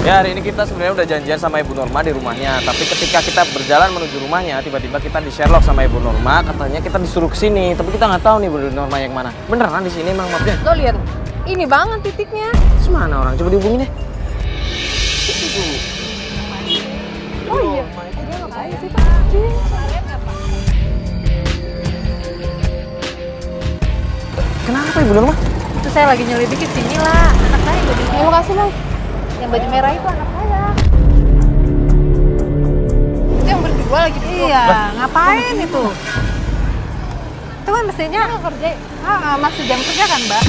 Ya, hari ini kita sebenarnya udah janjian sama Ibu Norma di rumahnya. Tapi ketika kita berjalan menuju rumahnya, tiba-tiba kita di Sherlock sama Ibu Norma. Katanya kita disuruh kesini, tapi kita nggak tahu nih Bu Norma yang mana. Beneran di sini emang mapnya? Lo lihat, ini banget titiknya. Terus mana orang? Coba dihubungin deh. Oh iya, dia ngapain sih Pak? Kenapa Ibu Norma? Itu saya lagi nyelidiki sini lah. Anak saya baju merah. Terima kasih Bang. Yang baju merah itu anak saya. Itu yang berdua lagi berdua. Iya, ngapain itu? Itu kan mestinya kerja. Masih jam kerja kan Mbak?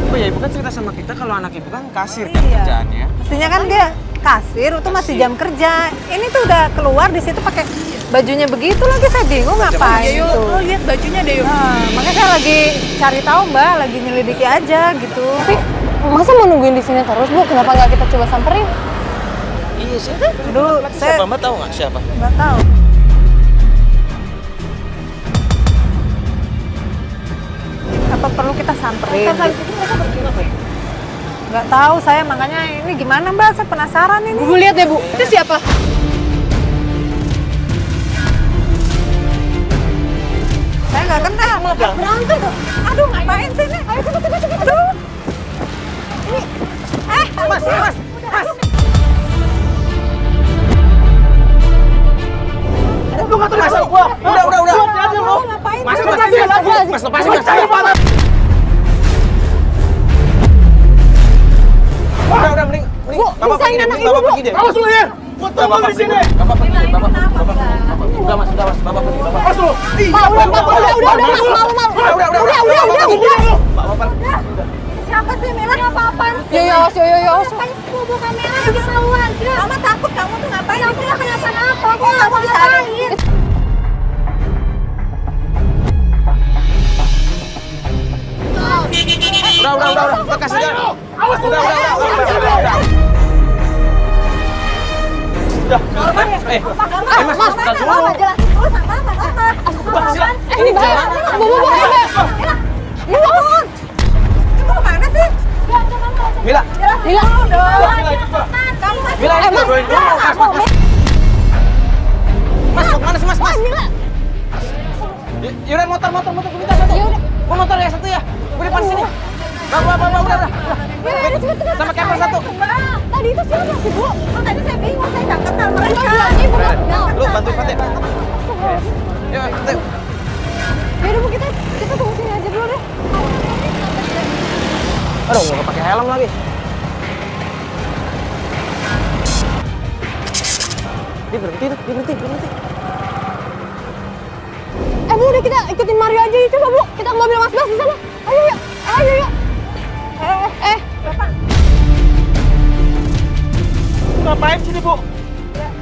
Oh ya, Ibu kan cerita sama kita kalau anak Ibu kan kasir kan Iya. kerjaannya. Mestinya kan dia kasir, itu masih jam kerja. Ini tuh udah keluar di situ pakai bajunya begitu lagi, saya bingung ngapain Yuk, itu. lo lihat bajunya deh yuk. Makanya saya lagi cari tahu Mbak, lagi nyelidiki aja gitu. Tapi masa mau nungguin di sini terus Bu? Kenapa nggak kita coba samperin? Iya sih. Dulu saya Siapa Mbak tahu nggak siapa? nggak tahu. Apa perlu kita samperin? Nggak tahu saya, makanya ini gimana Mbak? Saya penasaran ini. Bu lihat deh Bu, itu siapa? Saya nggak kenal. Berantem. Aduh, ngapain sih ini? Ayo cepet. Aduh. Ini. Mas. Lu nggak tahu masa gua. Udah. Aduh, ngapain? Mas, sih? lepasin Mas. Udah, mending. Bapak pergi deh, Bapak pergi deh. Awas lu ya! Gua tunggu di sini! Bapak pergi. Udah Mas, Bapak pergi. Awas lu! Udah, Bapak pergi. Siapa sih Mela? Apa-apaan? Yo, awas. Bubu kamera udah tahu aja. Mama takut kamu tuh ngapain? Aku nggak kenapa-napa. Aku nggak mau disalahin. Udah, kasih jalan. Awas lu! Udah. Mas, bentar dulu. Mama jelasin dulu sama Mama. Ini bahaya. Bu. Bangun. Kamu kemana sih? Mila. Mila. Kamu masih Mila, ini jodohin dulu. Mas, mau kemana sih Mas? Yaudah, motor gue minta satu. Yaudah. Gua motor ya satu ya. Gue depan sini. Udah. Sama camper satu. Tadi itu siapa sih Bu? tadi saya bingung, saya nggak kenal mereka. Lu bantuin Fatih. Yuk, Fatih. Yaudah Bu, kita tunggu sini aja dulu deh. Aduh, nggak pakai helm lagi. Dia berhenti. Bu, udah kita ikutin Mario aja yuk, coba Bu. Kita ke mobil Mas Bas di sana. Ayo yuk. Bapak, Ngapain sini, Bu?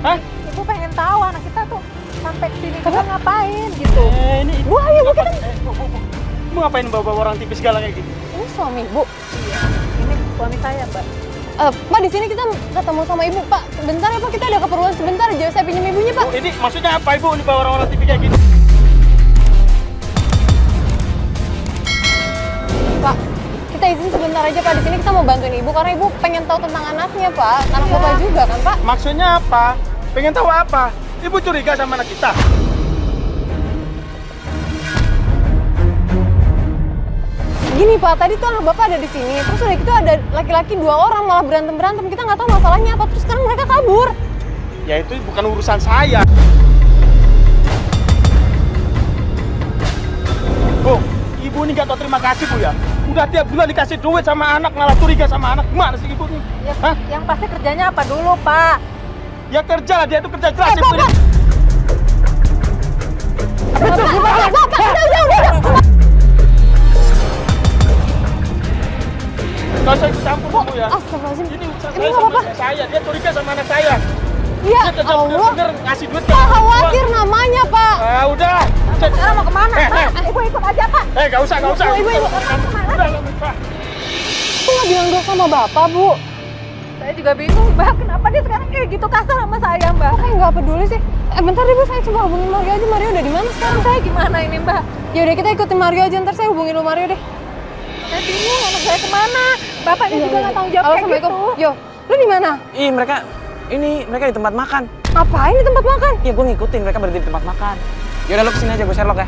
Hah? Ibu pengen tahu anak kita tuh sampai sini juga ngapain gitu. Ini Bu, ayo Bu, kita. Bu ngapain bawa orang tipis segala kayak gitu? Ini suami Bu. Ini suami saya, Mbak. Pak, di sini kita ketemu sama Ibu, Pak. Bentar ya Pak, kita ada keperluan sebentar aja. Saya pinjam ibunya, Pak. Bu, ini maksudnya apa Ibu? Ini bawa orang tipis kayak gitu? Pak, kita izin sebentar aja Pak. Di sini kita mau bantuin Ibu karena Ibu pengen tahu tentang anaknya, Pak. Anak Bapak juga kan, Pak? Maksudnya apa? Pengen tahu apa? Ibu curiga sama anak kita? Gini Pak, tadi tuh anak Bapak ada di sini. Terus udah gitu ada laki-laki 2 orang malah berantem. Kita nggak tahu masalahnya apa. Terus sekarang mereka kabur. Ya itu bukan urusan saya. Bu, ibu ini nggak tahu terima kasih Bu ya. Udah tiap bulan dikasih duit sama anak, malah curiga sama anak. Gimana sih ibu nih? Ya, Hah? yang pasti kerjanya apa dulu, Pak? Ya kerja lah, dia itu kerja jelas. Ibu ini. Bapak, udah. Gak usah ikut campur Bu ya. Astagfirullahaladzim. Ini urusan Ini saya nggak sama apa-apa. istri saya. Dia curiga sama anak saya. Ya Dia kerja Allah. bener-bener ngasih duit. Pak, khawatir namanya, Pak. Ah, udah. Sekarang mau kemana, Eh, Pak? Ibu ikut aja, Pak. Gak usah. Ibu. Udah, Pak. Aku nggak bilang dua sama Bapak, Bu. Saya juga bingung, Mbak. Kenapa dia sekarang kayak gitu kasar sama saya, Mbak? Kayak nggak peduli sih. Bentar Ibu, saya coba hubungin Mario aja. Mario udah di mana sekarang? Saya gimana ini, Mbak? Ya udah kita ikutin Mario aja, ntar saya hubungin lu Mario deh. Saya bingung anak saya kemana. Bapaknya juga nggak tanggung jawab kayak gitu. Assalamualaikum. Yo, lu di mana? Ih, mereka di tempat makan. Ngapain di tempat makan? Iya, gue ngikutin mereka berhenti di tempat makan. Yaudah, lu kesini aja, gue Sherlock ya.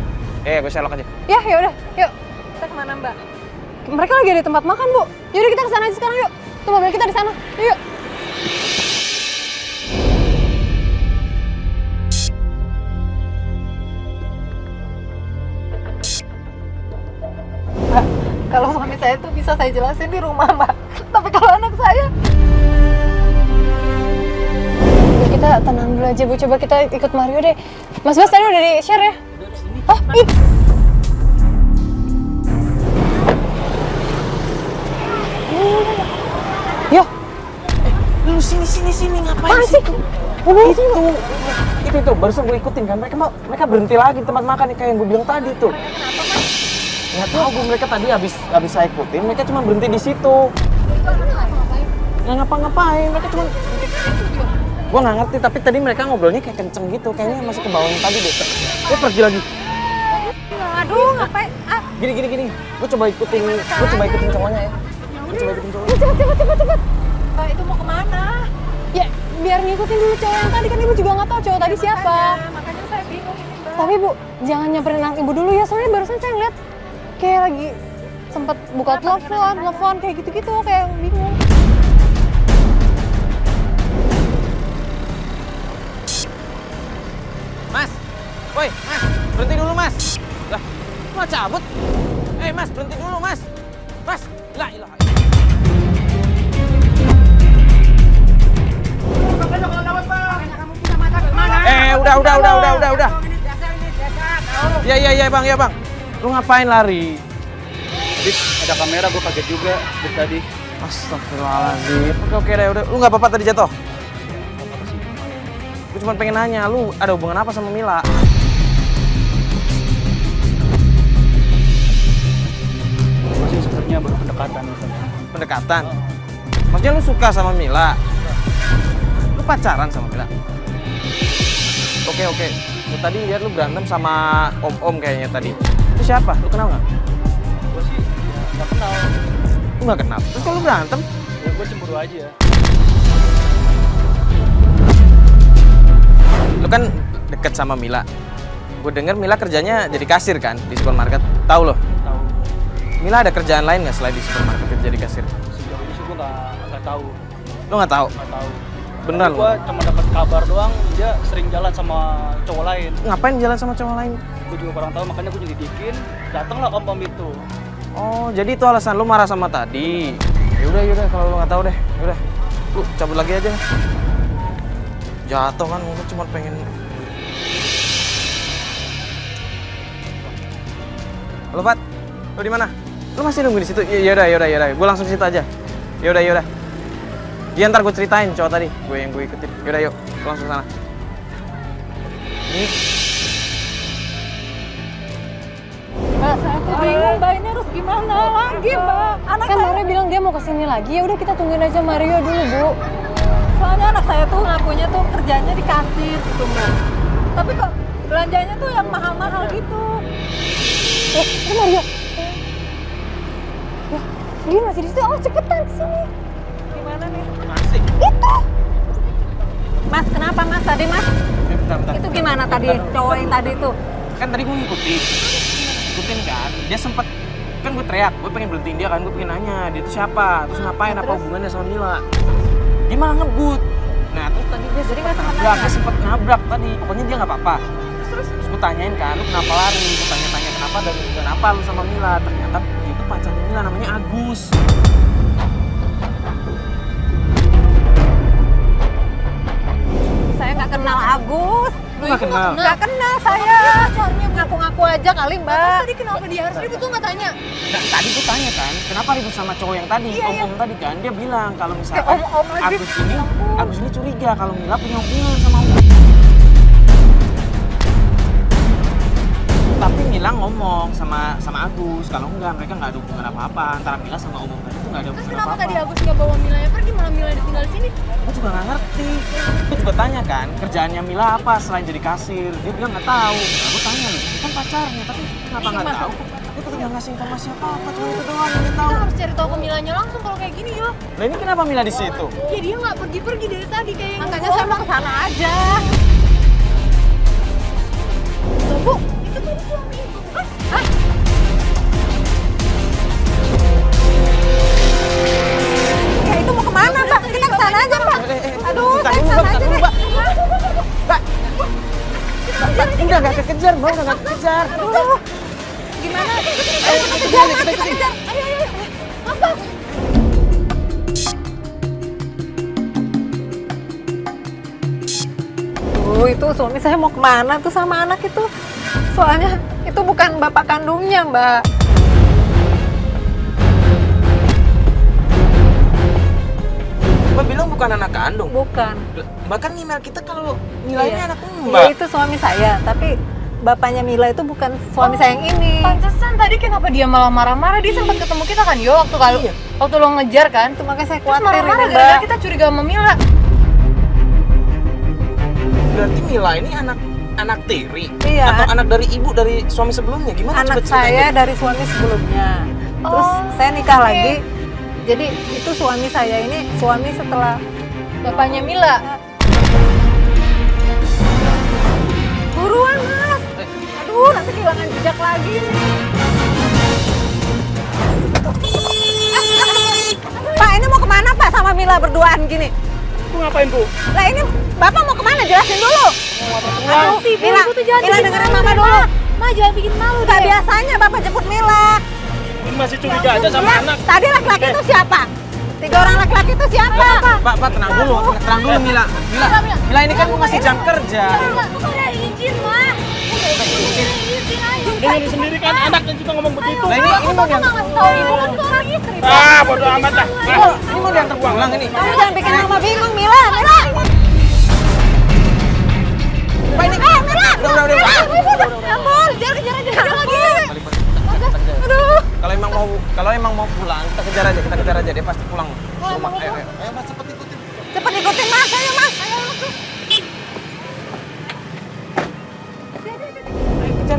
Gue Sherlock aja. Ya udah, yuk. Kita kemana Mbak? Mereka lagi ada di tempat makan, Bu. Yaudah kita kesana aja sekarang yuk. Tuh mobil kita di sana. Yuk. Mbak, kalau suami saya tuh bisa saya jelasin di rumah Mbak. Tapi kalau anak saya, Yuk, kita tenang dulu aja, Bu. Coba kita ikut Mario deh. Mas Bas tadi udah di-share ya? Oh, ih. Yo, Lu sini ngapain apaan sih? Itu barusan gue ikutin kan, mereka berhenti lagi di tempat makan kayak yang gue bilang tadi tuh. Nggak tahu gue, mereka tadi habis saya ikutin, mereka cuma berhenti di situ. Nggak ngapa-ngapain, mereka cuma. Gue nggak ngerti, tapi tadi mereka ngobrolnya kayak kenceng gitu, kayaknya masih ke bawah yang tadi deh. Dia pergi lagi. aduh ngapain? Ah, Gini. Gue coba ikutin cowoknya ya. Gue coba ikutin cowoknya. Cepet. Mbak itu mau kemana? Ya, biar ngikutin dulu cowok yang tadi, kan Ibu juga nggak tahu cowok tadi siapa. Makanya saya bingung ini Mbak. Tapi Bu, jangan nyamperin anak Ibu dulu ya, soalnya barusan saya ngeliat kayak lagi sempet buka telepon kayak gitu-gitu, kayak bingung. Mas, woi, Mas, berhenti dulu Mas. Lah, mau cabut? Mas, berhenti dulu Mas. Mas, lah ilah. Udah. Iya bang. Lu ngapain lari? Bis, ada kamera, gue kaget juga dari tadi. Astagfirullahaladzim. Oke deh, udah. Lu nggak apa-apa tadi jatuh? Gue cuma pengen nanya, lu ada hubungan apa sama Mila? Masih sebenarnya baru pendekatan. Pendekatan? Maksudnya lu suka sama Mila? Lu pacaran sama Mila? Oke. Lu tadi lihat lu berantem sama om-om kayaknya tadi. Itu siapa? Lu kenal nggak? Gue sih nggak kenal. Lu nggak kenal? Terus kalau lu berantem? Ya gue cemburu aja. Lu kan deket sama Mila. Gue denger Mila kerjanya jadi kasir kan di supermarket. Tahu lo? Tahu. Mila ada kerjaan lain nggak selain di supermarket jadi kasir? Sejauh ini sih gue nggak tahu. Lu nggak tahu? Nggak tahu. Beneran lu? Gue cuma dapat kabar doang dia sering jalan sama cowok lain. Ngapain jalan sama cowok lain? Gue juga kurang tahu, makanya gue nyelidikin. Datanglah om itu. Oh, jadi itu alasan lu marah sama tadi. Yaudah, kalau lu nggak tahu deh. Yaudah, lu cabut lagi aja. Jatuh kan, lu cuma pengen. Halo Pat, lu di mana? Lu masih nunggu di situ? Yaudah. Gue langsung ke situ aja. Yaudah. Iya ntar gue ceritain cowok tadi, yang gue ikutin. Yaudah yuk, langsung ke sana. Ini Mbak, saya tuh bingung Mbak, ini harus gimana lagi Mbak? Anak Kan saya, Mario bilang dia mau kesini lagi, ya udah kita tungguin aja Mario dulu, Bu. soalnya anak saya tuh ngakunya tuh kerjanya di kasir gitu Mbak. Tapi kok belanjanya tuh yang mahal-mahal gitu. Itu Mario. Ya, dia masih di situ. Oh, cepetan kesini. Gimana nih? asik. Itu. Mas, kenapa Mas tadi Mas? Bentar. Itu gimana tadi cowok yang tadi tuh? Kan tadi gue ngikutin kan, dia sempet, kan gue teriak, gue pengen berhentiin dia kan, gue pengen nanya, dia itu siapa, terus ngapain, apa hubungannya sama Mila. Dia malah ngebut. Nah, terus tadi dia sempet nabrak tadi, pokoknya dia nggak apa-apa. Terus gue tanyain kan, lu kenapa lari, gue tanya-tanya kenapa dan kenapa lu sama Mila, ternyata dia itu pacarnya Mila, namanya Agus. Saya nggak kenal Agus. Lu nggak kenal? Nggak kenal saya. Ngaku-ngaku aja kali Mbak. Tadi kenapa dia harus ribut tuh nggak tanya? Nah, tadi gue tanya kan, kenapa ribut sama cowok yang tadi, om-om tadi kan, dia bilang kalau misalkan om-om aja. Agus ini curiga kalau Mila punya hubungan sama om. Tapi Mila ngomong sama Agus, kalau enggak mereka nggak ada hubungan apa-apa antara Mila sama om tadi itu nggak ada Terus hubungan kenapa apa-apa. tadi Agus nggak bawa Milanya pergi, malah Milanya ditinggal di sini? Gue juga nggak ngerti. Gue juga tanya kan, kerjaannya Mila apa selain jadi kasir? Dia bilang nggak tahu. Nah, gue tanya loh, itu kan pacarnya, tapi Kenapa nggak tahu? Dia tuh nggak ngasih informasi apa-apa, cuma itu doang yang dia tahu. Kita harus cari tahu ke Milanya langsung kalau kayak gini yo. Lah ini kenapa Mila di situ? Ya dia nggak pergi-pergi dari tadi kayak Makanya saya mau ke sana aja. Loh, Bu, itu tadi suami ibu. Hah? Ya itu mau kemana, Mbak? Kita ke sana aja, Mbak. Aduh, Bentar saya dulu, ke sana Mbak, aja bentar dulu, deh. Mbak. Mbak, udah nggak kekejar, Mbak, udah nggak kekejar. Aduh, gimana? Ayo, kita kejar, kita kejar. Ayo, ayo. Apa? Itu suami saya mau kemana tuh sama anak itu? Soalnya itu bukan bapak kandungnya, Mbak. Mbak bilang bukan anak kandung. Bukan. Bahkan email kita kalau Mila ini anak Iya, Mbak. itu suami saya, tapi bapaknya Mila itu bukan suami saya yang ini. Pantesan tadi kenapa dia malah marah-marah? Dia sempat ketemu kita kan, yo, Iya. waktu lo ngejar kan? Itu makanya saya Terus khawatir marah-marah ini, gara-gara Mbak. kita curiga sama Mila. Berarti Mila ini anak tiri Iya. atau anak dari ibu dari suami sebelumnya? Gimana? Anak Coba ceritain saya deh. dari suami sebelumnya. Terus Oh, saya nikah oke. lagi. Jadi itu suami saya ini suami setelah Bapaknya Mila. buruan, Mas. Aduh, nanti kehilangan jejak lagi. Pak, ini mau kemana Pak sama Mila berduaan gini? Bu ngapain, Bu? Lah ini Bapak mau kemana? Jelasin dulu. Aduh, sih, Bu, Mila, Ibu tuh jangan Mila bikin dengerin malu Mama deh, dulu. Ma, jangan bikin malu Gak deh. biasanya Bapak jemput Mila. Ini masih curiga aja sama Lah, anak. tadi laki-laki itu siapa? 3 orang laki-laki itu siapa? Pak, tenang dulu, tenang dulu Mila. Mila ini kan mau ngasih jam kerja. Udah izin, Ma. Udah izin, ayo. Dengar sendiri kan anaknya juga ngomong begitu. Lah ini mau diantar. Nggak tahu ibu kan seorang istri. Ah, bodo amat lah. Ini mau diantar pulang ini. Kamu jangan bikin Mama bingung, Mila. Mila. Pak ini. Mila. Udah. Ampun, jangan kejar lagi. Aduh. Kalau emang mau pulang, kita kejar aja. Dia pasti pulang ke rumah. Ayo Mas, cepet ikutin. Cepet ikutin Mas, ayo Mas. Ayo.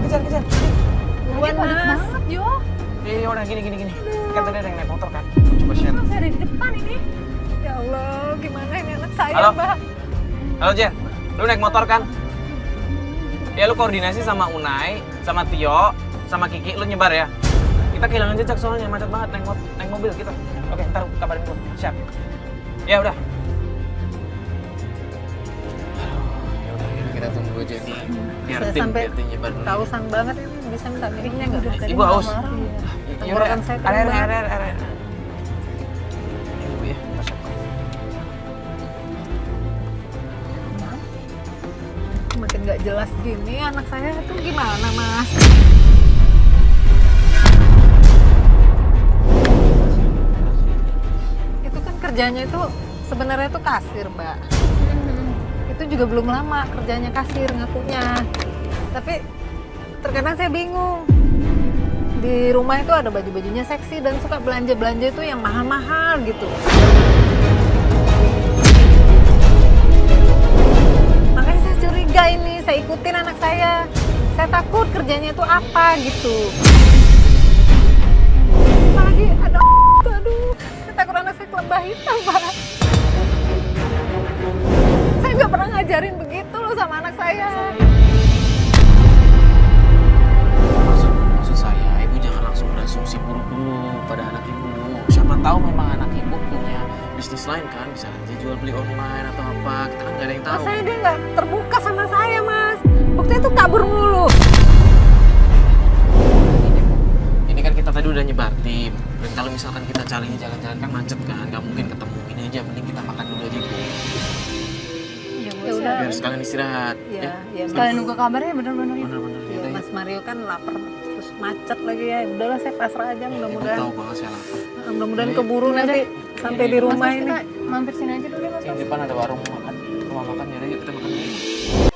Kejar. Buruan Mas. Yo, Iya, udah gini. Kan tadi ada yang naik motor kan. Coba share. saya ada di depan ini. Ya Allah, gimana ini anak saya, Halo? Mbak? Halo Jen, lu naik motor kan? Ya lu koordinasi sama Unai, sama Tio, sama Kiki, lu nyebar ya. Kita kehilangan jejak soalnya macet banget naik mobil kita. Oke, ntar kabarin gua. Siap. Ya udah. Ya udah, kita tunggu aja nih. Biar Saya tim sampai nyebar dulu. Kausan banget ini, bisa minta miringnya nggak? Ibu haus. Iya. Ya udah, Tenggorokan saya kering banget. air. Ibu ya, masuk. Makin nggak jelas gini anak saya itu gimana Mas? Itu kan kerjanya itu sebenarnya itu kasir Mbak. Itu juga belum lama kerjanya kasir ngakunya. Tapi terkadang saya bingung. Di rumah itu ada baju-bajunya seksi dan suka belanja-belanja itu yang mahal-mahal gitu. Makanya saya curiga ini, saya ikutin anak saya. Saya takut kerjanya itu apa gitu. Apalagi ada aduh, saya takut anak saya kelembah hitam, Pak. Saya nggak pernah ngajarin begitu loh sama anak saya. Maksud saya, ibu jangan langsung berasumsi buruk dulu pada anak ibu. Siapa tahu memang anak ibu punya bisnis lain kan, bisa aja jual beli online atau apa. Kita kan nggak ada yang tahu. Saya dia nggak terbuka sama saya, Mas. Buktinya itu kabur mulu. Ini kan kita tadi udah nyebar tim. Dan kalau misalkan kita cari jalan-jalan kan macet kan, nggak mungkin ketemu. Ini aja, mending kita makan dulu aja ibu. Ya udah. Biar sekalian istirahat. Iya, iya. Sekalian nunggu kabarnya bener-bener ya. Bener-bener. Ya, Yaudah, Mas Mario kan lapar terus macet lagi ya. Udahlah saya pasrah aja ibu mudah-mudahan. tahu banget saya lapar. Mudah-mudahan Iya. keburu nanti sampai di rumah Mas, ini. kita mampir sini aja dulu ya, Mas. Di depan ada warung makan, rumah makan, yaudah yuk kita makan dulu.